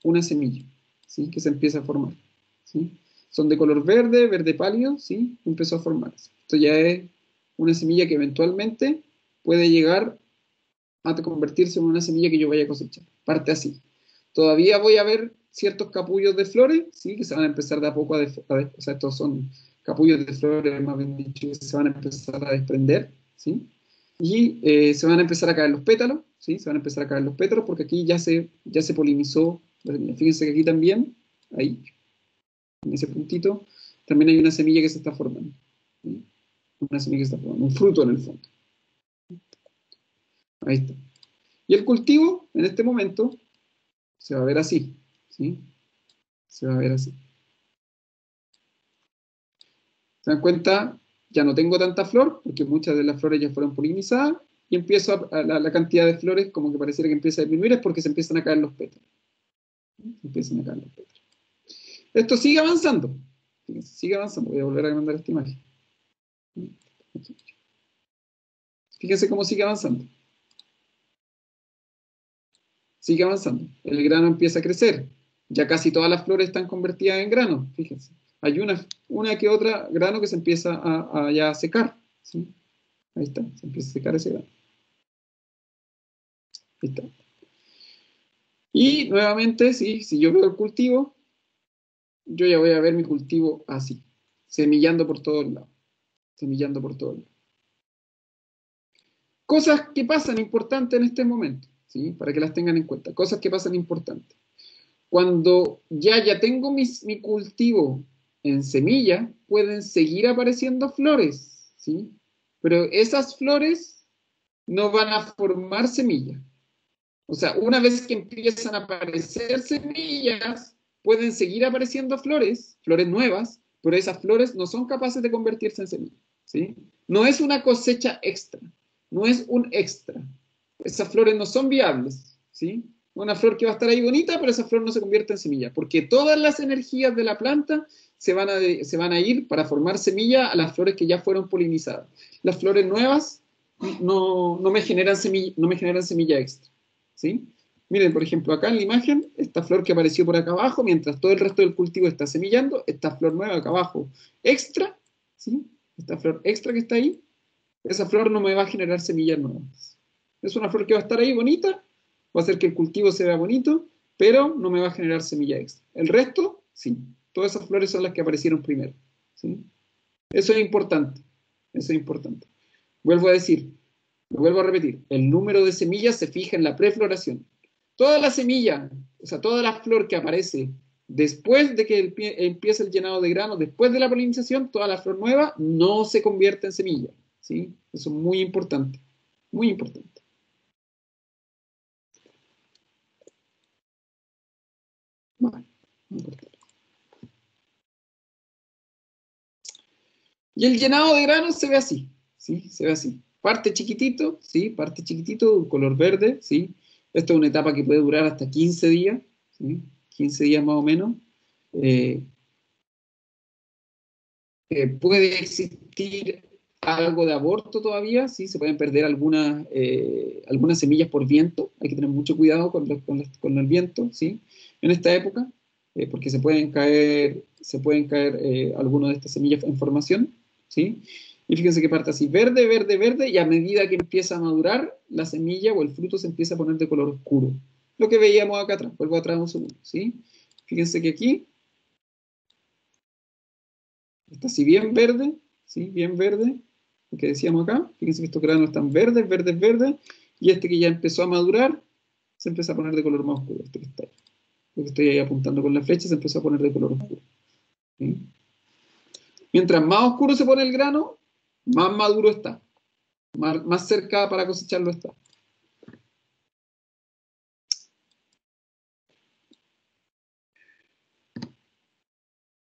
una semilla, ¿sí? Que se empieza a formar, ¿sí? Son de color verde, verde pálido, ¿sí? Empezó a formarse. Esto ya es una semilla que eventualmente puede llegar a convertirse en una semilla que yo vaya a cosechar. Parte así. Todavía voy a ver ciertos capullos de flores, ¿sí? Que se van a empezar de a poco o sea, estos son capullos de flores, más bien dicho, que se van a empezar a desprender, ¿sí? Y se van a empezar a caer los pétalos, ¿sí? Se van a empezar a caer los pétalos porque aquí ya se polinizó. Fíjense que aquí también, ahí, en ese puntito, también hay una semilla que se está formando, ¿sí? Una semilla que se está formando, un fruto en el fondo. Ahí está. Y el cultivo, en este momento, se va a ver así, ¿sí? Se va a ver así. ¿Se dan cuenta? Ya no tengo tanta flor, porque muchas de las flores ya fueron polinizadas, y empiezo la cantidad de flores, como que pareciera que empieza a disminuir, es porque se empiezan a caer los pétalos. Se empiezan a caer los pétalos. Esto sigue avanzando. Sigue avanzando. Voy a volver a mandar esta imagen. Fíjense cómo sigue avanzando. Sigue avanzando. El grano empieza a crecer. Ya casi todas las flores están convertidas en grano. Fíjense. Hay una que otra grano que se empieza a ya secar. ¿Sí? Ahí está. Se empieza a secar ese grano. Ahí está. Y nuevamente, sí, si yo veo el cultivo, yo ya voy a ver mi cultivo así. Semillando por todos lados. Semillando por todos lados. Cosas que pasan importantes en este momento, ¿sí? Para que las tengan en cuenta. Cosas que pasan importantes. Cuando ya tengo mi cultivo en semilla, pueden seguir apareciendo flores, ¿sí? Pero esas flores no van a formar semilla. O sea, una vez que empiezan a aparecer semillas, pueden seguir apareciendo flores nuevas, pero esas flores no son capaces de convertirse en semilla, ¿sí? No es una cosecha extra, no es un extra. Esas flores no son viables, ¿sí? Una flor que va a estar ahí bonita, pero esa flor no se convierte en semilla, porque todas las energías de la planta se van a ir para formar semilla a las flores que ya fueron polinizadas. Las flores nuevas no me generan semilla extra, ¿sí? Miren, por ejemplo, acá en la imagen, esta flor que apareció por acá abajo, mientras todo el resto del cultivo está semillando, esta flor nueva acá abajo, extra, ¿sí? Esta flor extra que está ahí, esa flor no me va a generar semillas nuevas. Es una flor que va a estar ahí bonita, va a hacer que el cultivo se vea bonito, pero no me va a generar semilla extra. El resto, sí. Todas esas flores son las que aparecieron primero, ¿sí? Eso es importante. Eso es importante. Vuelvo a decir, lo vuelvo a repetir, el número de semillas se fija en la prefloración. Toda la semilla, o sea, toda la flor que aparece después de que empiece el llenado de grano, después de la polinización, toda la flor nueva no se convierte en semilla, ¿sí? Eso es muy importante, muy importante. Bueno. Y el llenado de granos se ve así, ¿sí? Se ve así. Parte chiquitito, ¿sí? Parte chiquitito, color verde, ¿sí? Esto es una etapa que puede durar hasta 15 días, ¿sí? 15 días más o menos. Eh, puede existir algo de aborto todavía, ¿sí? Se pueden perder algunas semillas por viento, hay que tener mucho cuidado con el viento, ¿sí? En esta época, porque se pueden caer algunas de estas semillas en formación, ¿sí? Y fíjense que parte así, verde, verde, verde, y a medida que empieza a madurar, la semilla o el fruto se empieza a poner de color oscuro. Lo que veíamos acá atrás, vuelvo atrás un segundo, ¿sí? Fíjense que aquí está así bien verde, ¿sí? Bien verde, lo que decíamos acá. Fíjense que estos granos están verdes, verdes, verdes, y este que ya empezó a madurar, se empieza a poner de color más oscuro, este que está ahí. Lo que estoy ahí apuntando con la flecha se empezó a poner de color oscuro, ¿sí? Mientras más oscuro se pone el grano, más maduro está, más cerca para cosecharlo está.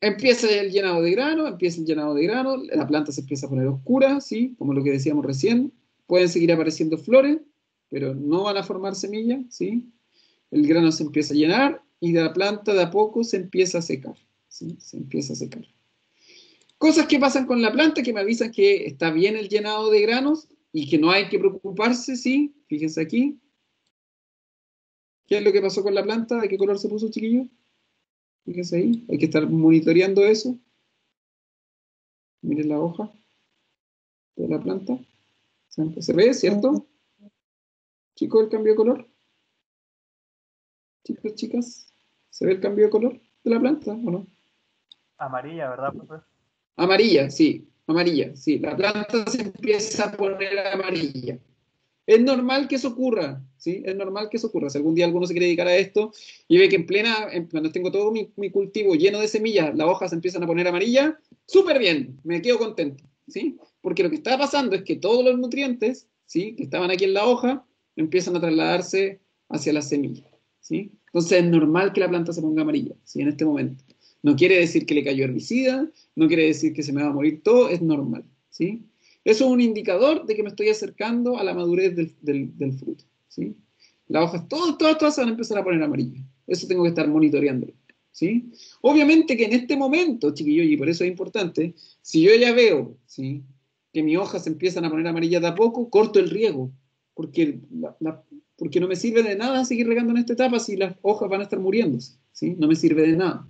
Empieza el llenado de grano, la planta se empieza a poner oscura, ¿sí? Como lo que decíamos recién. Pueden seguir apareciendo flores, pero no van a formar semillas, ¿sí? El grano se empieza a llenar y de la planta de a poco se empieza a secar, ¿sí? Se empieza a secar. Cosas que pasan con la planta que me avisan que está bien el llenado de granos y que no hay que preocuparse, ¿sí? Fíjense aquí. ¿Qué es lo que pasó con la planta? ¿De qué color se puso, chiquillo? Fíjense ahí. Hay que estar monitoreando eso. Miren la hoja de la planta. ¿Se ve, cierto? Chicos, el cambio de color. Chicos, chicas, ¿se ve el cambio de color de la planta o no? Amarilla, ¿verdad, profesor? Amarilla, sí. Amarilla, sí. La planta se empieza a poner amarilla. Es normal que eso ocurra, ¿sí? Es normal que eso ocurra. Si algún día alguno se quiere dedicar a esto y ve que cuando tengo todo mi cultivo lleno de semillas, las hojas se empiezan a poner amarillas, súper bien, me quedo contento, ¿sí? Porque lo que está pasando es que todos los nutrientes, ¿sí? Que estaban aquí en la hoja, empiezan a trasladarse hacia las semillas, ¿sí? Entonces es normal que la planta se ponga amarilla, ¿sí? En este momento. No quiere decir que le cayó herbicida, no quiere decir que se me va a morir todo, es normal, ¿sí? Eso es un indicador de que me estoy acercando a la madurez del fruto, ¿sí? Las hojas, todas se van a empezar a poner amarillas. Eso tengo que estar monitoreándolo, ¿sí? Obviamente que en este momento, chiquillos, y por eso es importante, si yo ya veo, ¿sí? Que mis hojas se empiezan a poner amarillas de a poco, corto el riego, porque, porque no me sirve de nada seguir regando en esta etapa si las hojas van a estar muriéndose, ¿sí? No me sirve de nada,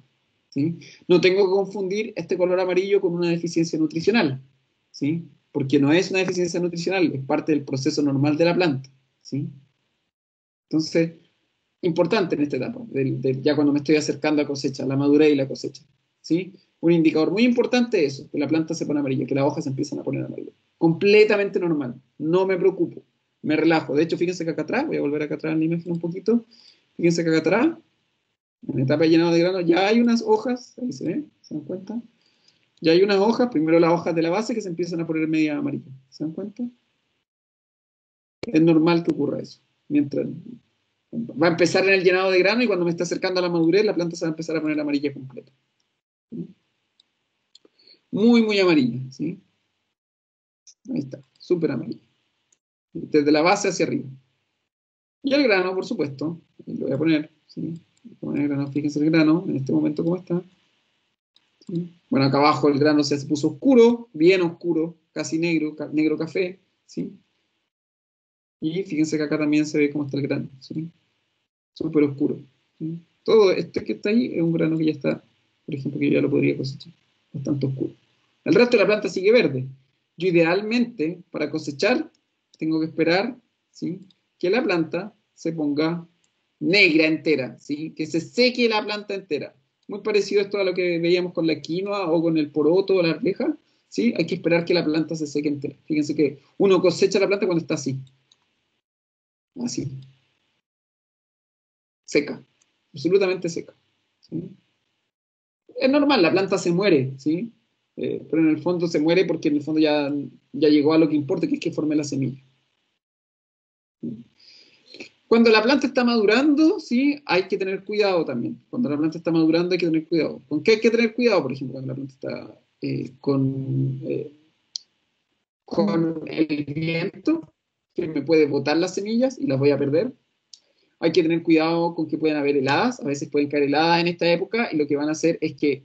¿sí? No tengo que confundir este color amarillo con una deficiencia nutricional, ¿sí? Porque no es una deficiencia nutricional, es parte del proceso normal de la planta, ¿sí? Entonces, importante en esta etapa, ya cuando me estoy acercando a cosecha, la madurez y la cosecha, ¿sí? Un indicador muy importante es eso, que la planta se pone amarilla, que las hojas se empiezan a poner amarillas. Completamente normal, no me preocupo, me relajo. De hecho, fíjense que acá atrás, voy a volver acá atrás en la imagen un poquito, fíjense que acá atrás, en la etapa de llenado de grano, ya hay unas hojas, ahí se ve, ¿se dan cuenta? Ya hay unas hojas, primero las hojas de la base que se empiezan a poner media amarillas, ¿se dan cuenta? Es normal que ocurra eso. Mientras va a empezar en el llenado de grano y cuando me está acercando a la madurez, la planta se va a empezar a poner amarilla completa. ¿Sí? Muy, muy amarilla, ¿sí? Ahí está, súper amarilla. Desde la base hacia arriba. Y el grano, por supuesto, lo voy a poner, ¿sí? Voy a poner el grano, fíjense el grano, en este momento cómo está. ¿Sí? Bueno, acá abajo el grano se puso oscuro, bien oscuro, casi negro, negro café, ¿sí? Y fíjense que acá también se ve cómo está el grano, ¿sí? Súper oscuro, ¿sí? Todo este que está ahí es un grano que ya está, por ejemplo, que yo ya lo podría cosechar, bastante oscuro. El resto de la planta sigue verde. Yo idealmente, para cosechar, tengo que esperar, ¿sí? Que la planta se ponga negra entera, ¿sí? Que se seque la planta entera. Muy parecido esto a lo que veíamos con la quinoa o con el poroto o la arveja, ¿sí? Hay que esperar que la planta se seque entera. Fíjense que uno cosecha la planta cuando está así, así, seca, absolutamente seca, ¿sí? Es normal, la planta se muere, ¿sí? Pero en el fondo se muere porque en el fondo ya llegó a lo que importa, que es que forme la semilla. Cuando la planta está madurando, ¿sí? Hay que tener cuidado también. Cuando la planta está madurando hay que tener cuidado. ¿Con qué hay que tener cuidado? Por ejemplo, cuando la planta está con el viento, que me puede botar las semillas y las voy a perder. Hay que tener cuidado con que pueden haber heladas. A veces pueden caer heladas en esta época y lo que van a hacer es que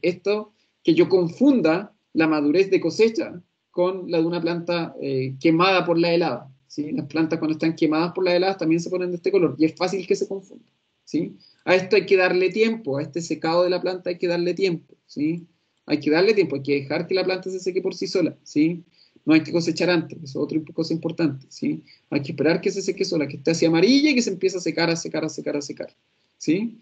que yo confunda la madurez de cosecha con la de una planta quemada por la helada. ¿Sí? Las plantas cuando están quemadas por las heladas también se ponen de este color y es fácil que se confunda. ¿Sí? A esto hay que darle tiempo, a este secado de la planta hay que darle tiempo. ¿Sí? Hay que darle tiempo, hay que dejar que la planta se seque por sí sola. ¿Sí? No hay que cosechar antes, eso es otra cosa importante. ¿Sí? Hay que esperar que se seque sola, que esté así amarilla y que se empiece a secar, a secar, a secar, a secar. ¿Sí?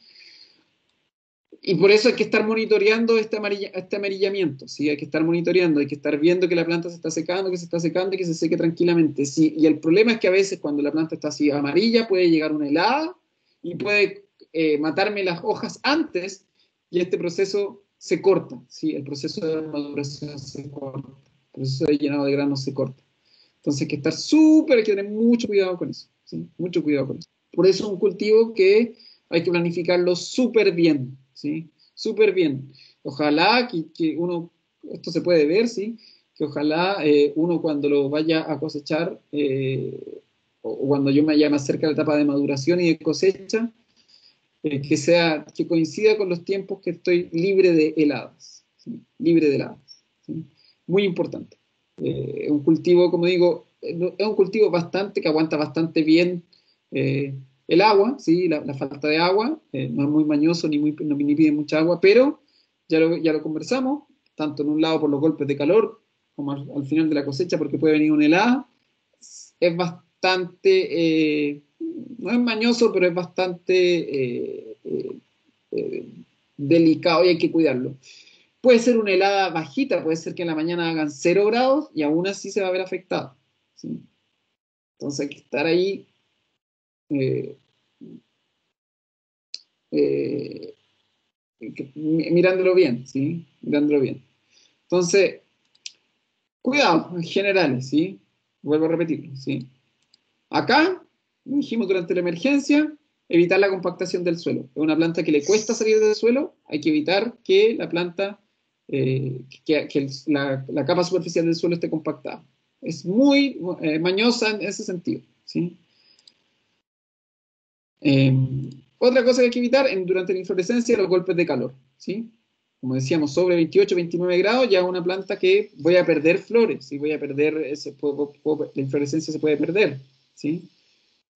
Y por eso hay que estar monitoreando este amarillamiento, ¿sí? Hay que estar monitoreando, hay que estar viendo que la planta se está secando, que se está secando y que se seque tranquilamente, ¿sí? Y el problema es que a veces cuando la planta está así amarilla puede llegar una helada y puede matarme las hojas antes y este proceso se corta, ¿sí? El proceso de maduración se corta, el proceso de llenado de granos se corta. Entonces hay que estar hay que tener mucho cuidado con eso, ¿sí? Mucho cuidado con eso. Por eso es un cultivo que hay que planificarlo súper bien, ¿sí? Súper bien. Ojalá que uno, esto se puede ver, ¿sí? Que ojalá uno cuando lo vaya a cosechar, o cuando yo me vaya más cerca de la etapa de maduración y de cosecha, que coincida con los tiempos que estoy libre de heladas, ¿sí? Libre de heladas, ¿sí? Muy importante. Un cultivo, como digo, es un cultivo que aguanta bastante bien el agua, ¿sí? La falta de agua, no es muy mañoso ni pide mucha agua, pero ya lo conversamos, tanto en un lado por los golpes de calor, como al final de la cosecha, porque puede venir una helada, es bastante, no es mañoso, pero es bastante delicado y hay que cuidarlo. Puede ser una helada bajita, puede ser que en la mañana hagan 0 grados y aún así se va a ver afectado, ¿sí? Entonces hay que estar ahí eh, eh, mirándolo bien, ¿sí? Mirándolo bien. Entonces, cuidado en generales, ¿sí? Vuelvo a repetirlo, ¿sí? Acá, dijimos durante la emergencia, evitar la compactación del suelo. Es una planta que le cuesta salir del suelo, hay que evitar que la planta, la capa superficial del suelo esté compactada. Es muy mañosa en ese sentido, ¿sí? Otra cosa que hay que evitar durante la inflorescencia, los golpes de calor, ¿sí? Como decíamos, sobre 28, 29 grados ya es una planta que voy a perder flores, ¿sí? Voy a perder, la inflorescencia se puede perder, ¿sí?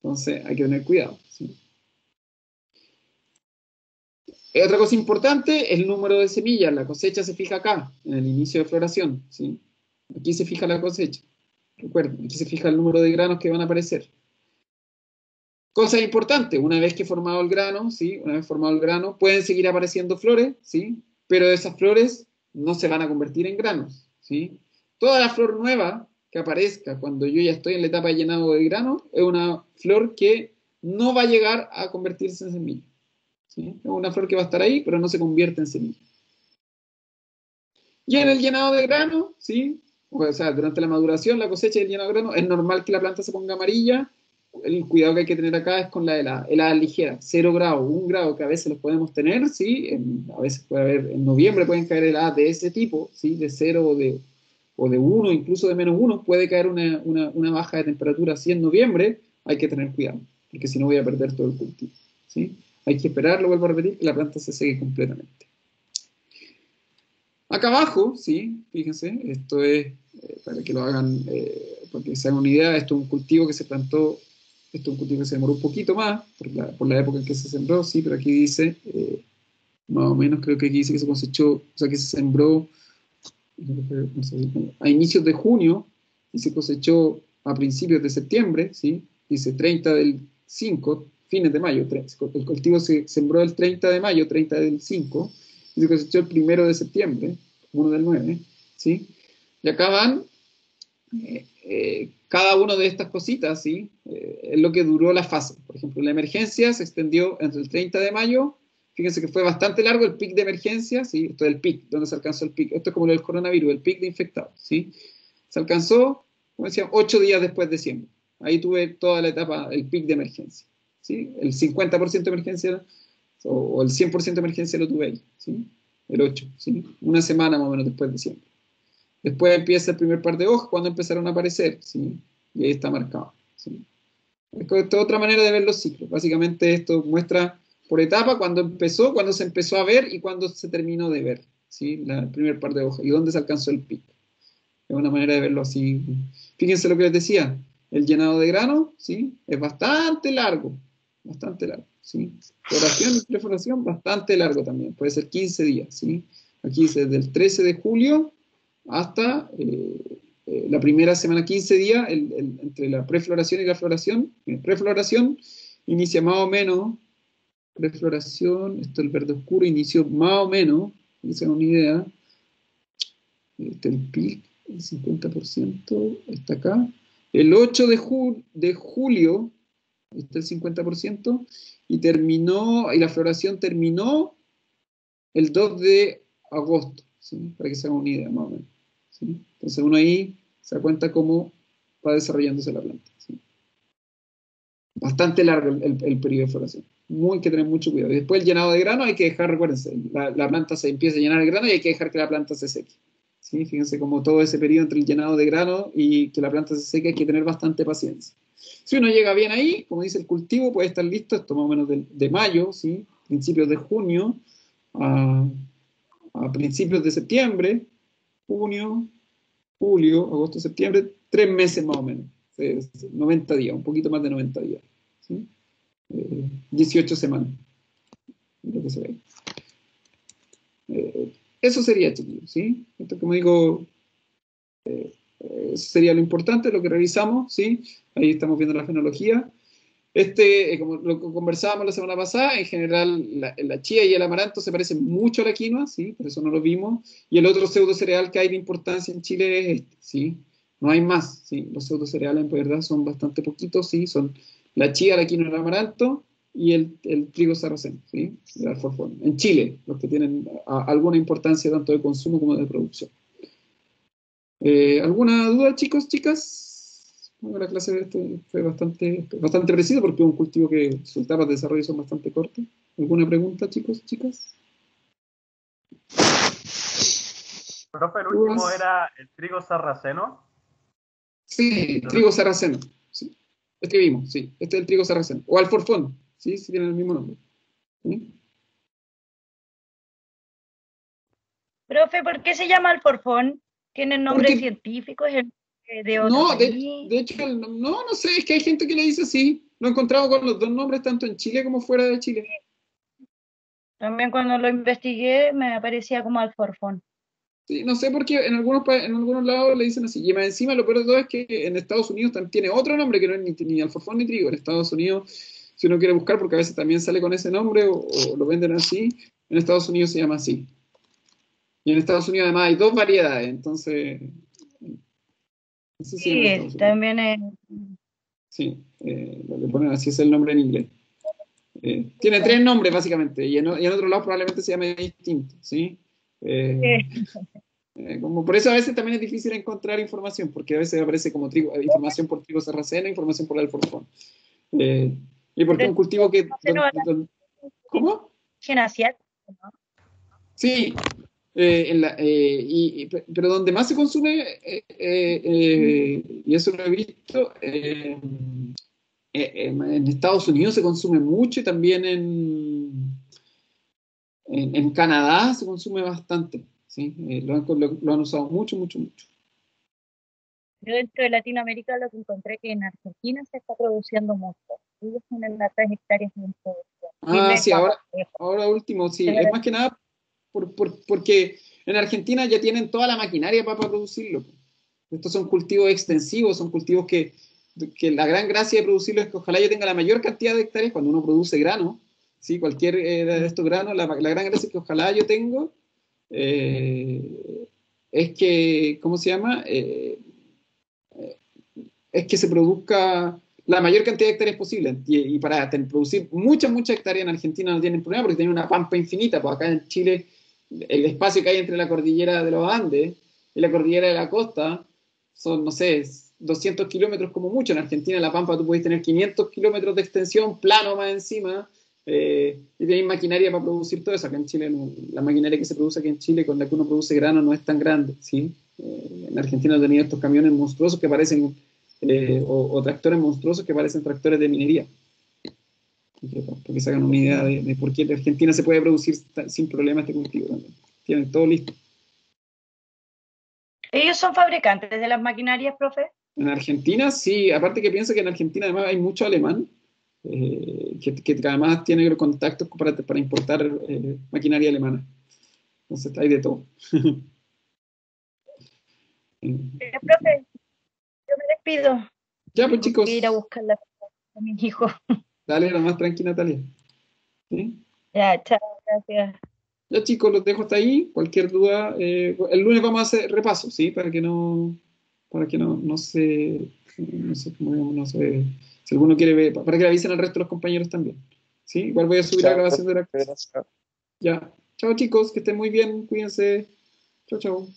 Entonces hay que tener cuidado, ¿sí? Otra cosa importante, el número de semillas. La cosecha se fija acá, en el inicio de floración, ¿sí? Aquí se fija la cosecha. Recuerden, aquí se fija el número de granos que van a aparecer. Cosa importante, una vez que formado el grano, ¿sí? Una vez formado el grano, pueden seguir apareciendo flores, ¿sí? Pero esas flores no se van a convertir en granos, ¿sí? Toda la flor nueva que aparezca cuando yo ya estoy en la etapa de llenado de grano es una flor que no va a llegar a convertirse en semilla, ¿sí? Es una flor que va a estar ahí, pero no se convierte en semilla. Y en el llenado de grano, ¿sí? O sea, durante la maduración, la cosecha y el llenado de grano, es normal que la planta se ponga amarilla. El cuidado que hay que tener acá es con la helada ligera, 0 grados, 1 grado, que a veces los podemos tener, ¿sí? A veces puede haber, en noviembre pueden caer heladas de ese tipo, ¿sí? De 0 o de 1, incluso de -1, puede caer una baja de temperatura así en noviembre, hay que tener cuidado, porque si no voy a perder todo el cultivo, ¿sí? Hay que esperar, lo vuelvo a repetir, que la planta se seque completamente. Acá abajo, ¿sí? Fíjense, esto es, para que lo hagan, para que se hagan una idea, esto es un cultivo que se plantó, esto es un cultivo que se demoró un poquito más, por la época en que se sembró, sí, pero aquí dice, más o menos creo que aquí dice que se cosechó, o sea, que se sembró a inicios de junio y se cosechó a principios de septiembre, ¿sí? Dice 30 del 5, fines de mayo, el cultivo se sembró el 30 de mayo, 30 del 5, y se cosechó el 1 de septiembre, 1 del 9, ¿sí? Y acá van cada una de estas cositas, ¿sí? Es lo que duró la fase. Por ejemplo, la emergencia se extendió entre el 30 de mayo, fíjense que fue bastante largo el pic de emergencia, ¿sí? Esto es el pic, donde se alcanzó el pic. Esto es como lo del coronavirus, el pic de infectados, ¿sí? Se alcanzó, como decía, 8 días después de diciembre. Ahí tuve toda la etapa, el pic de emergencia. ¿sí? El 50% de emergencia o el 100% de emergencia lo tuve ahí, ¿sí? El 8, ¿sí? Una semana más o menos después de diciembre. Después empieza el primer par de hojas cuando empezaron a aparecer, ¿sí? Y ahí está marcado, ¿sí? Esta es otra manera de ver los ciclos. Básicamente esto muestra por etapa cuando empezó, cuando se empezó a ver y cuando se terminó de ver, ¿sí? El primer par de hojas y dónde se alcanzó el pico. Es una manera de verlo así. Fíjense lo que les decía, el llenado de grano, ¿sí? Es bastante largo, ¿sí? Floración y prefloración, bastante largo también, puede ser 15 días, ¿sí? Aquí es desde el 13 de julio hasta la primera semana, 15 días, entre la prefloración y la floración. Prefloración inicia más o menos, prefloración, esto es el verde oscuro, inició más o menos, para que se hagan una idea, el pic, el 50% está acá. El 8 de julio está el 50%, y la floración terminó el 2 de agosto, ¿sí? Para que se hagan una idea más o menos, ¿sí? Entonces uno ahí se da cuenta cómo va desarrollándose la planta, ¿sí? Bastante largo el periodo de floración. Hay que tener mucho cuidado. Y después el llenado de grano hay que dejar, recuérdense, la planta se empieza a llenar de grano y hay que dejar que la planta se seque, ¿sí? Fíjense como todo ese periodo entre el llenado de grano y que la planta se seque hay que tener bastante paciencia. Si uno llega bien ahí, como dice el cultivo, puede estar listo, esto más o menos de mayo, ¿sí? Principios de junio a principios de septiembre, junio, julio, agosto, septiembre, 3 meses más o menos, 90 días, un poquito más de 90 días, ¿sí? 18 semanas, lo que se ve. Eso sería, chiquillos, ¿sí? Esto, como digo, eso sería lo importante, lo que revisamos, ¿sí? Ahí estamos viendo la fenología. Como lo que conversábamos la semana pasada, en general la chía y el amaranto se parecen mucho a la quinoa, ¿sí? Por eso no lo vimos. Y el otro pseudo cereal que hay de importancia en Chile es este, ¿sí? No hay más, ¿sí? Los pseudo cereales en verdad son bastante poquitos, ¿sí? Son la chía, la quinoa, el amaranto y el trigo sarraceno, ¿sí? El alforfón. En Chile, los que tienen alguna importancia tanto de consumo como de producción. ¿Alguna duda, chicos, chicas? Bueno, la clase de este fue bastante preciso porque es un cultivo que sus etapas de desarrollo son bastante cortas. ¿Alguna pregunta, chicos, chicas? Profe, el último ¿Dudas? era el trigo sarraceno. Sí, trigo sarraceno. Sí. Este que vimos, sí. Este es el trigo sarraceno. O alforfón, sí, sí tienen el mismo nombre. ¿Sí? Profe, ¿por qué se llama alforfón? ¿Tiene nombre Porque, científico? ¿Es de otro no, país? de hecho, no sé, es que hay gente que le dice así. Lo he encontrado con los dos nombres, tanto en Chile como fuera de Chile. También cuando lo investigué me aparecía como alforfón. Sí, no sé por qué en algunos lados le dicen así. Y más encima lo peor de todo es que en Estados Unidos también tiene otro nombre que no es ni alforfón ni trigo. En Estados Unidos, si uno quiere buscar, porque a veces también sale con ese nombre o lo venden así, en Estados Unidos se llama así. Y en Estados Unidos además hay dos variedades, entonces, eso se llama en Sí, Estados Unidos. también es... Sí, le ponen así es el nombre en inglés. Tiene tres nombres básicamente, y en otro lado probablemente se llame distinto, ¿sí? Eh, Como por eso a veces también es difícil encontrar información, porque a veces aparece como trigo, información por trigo sarraceno, información por el alforfón. Y porque es Pero un cultivo que... no era ¿Cómo? origen asiático, ¿no? Sí, pero donde más se consume, y eso lo he visto, en Estados Unidos se consume mucho y también en Canadá se consume bastante, ¿sí? Lo han usado mucho, mucho, mucho. Yo dentro de Latinoamérica lo que encontré que en Argentina se está produciendo mucho. Ellos tienen las 3 hectáreas de producción. Ah, Chile sí, está más lejos. ahora último, sí, es más que nada porque en Argentina ya tienen toda la maquinaria para producirlo. Estos son cultivos extensivos, son cultivos que la gran gracia de producirlo es que ojalá yo tenga la mayor cantidad de hectáreas cuando uno produce grano, ¿sí? Cualquier de estos granos, la gran gracia es que ojalá yo tengo es que, ¿cómo se llama? Es que se produzca la mayor cantidad de hectáreas posible. Y para producir muchas hectáreas en Argentina no tienen problema porque tienen una pampa infinita. Pues acá en Chile, el espacio que hay entre la cordillera de los Andes y la cordillera de la costa son, no sé, 200 kilómetros como mucho. En Argentina, en La Pampa, tú podés tener 500 kilómetros de extensión, plano más encima, y tenéis maquinaria para producir todo eso. Acá en Chile, la maquinaria que se produce aquí en Chile, con la que uno produce grano, no es tan grande, ¿sí? En Argentina tenía estos camiones monstruosos que parecen, o tractores monstruosos que parecen tractores de minería. Porque se hagan una idea de por qué en Argentina se puede producir sin problema este cultivo también. Tienen todo listo. ¿Ellos son fabricantes de las maquinarias, profe? En Argentina, sí, aparte que pienso que en Argentina además hay mucho alemán, que además tiene contactos para importar maquinaria alemana. Entonces hay de todo. Profe, yo me despido. Ya, pues Tengo chicos, que ir a buscar a mis hijos. dale, la más tranquila, Natalia. ¿Sí? Ya, chao, gracias. Ya chicos, los dejo hasta ahí. Cualquier duda, el lunes vamos a hacer repaso, ¿sí? No sé, cómo digamos, no sé, si alguno quiere ver, para que le avisen al resto de los compañeros también. ¿Sí? Igual voy a subir la grabación de la clase. Ya. Chao chicos, que estén muy bien, cuídense. Chao, chao.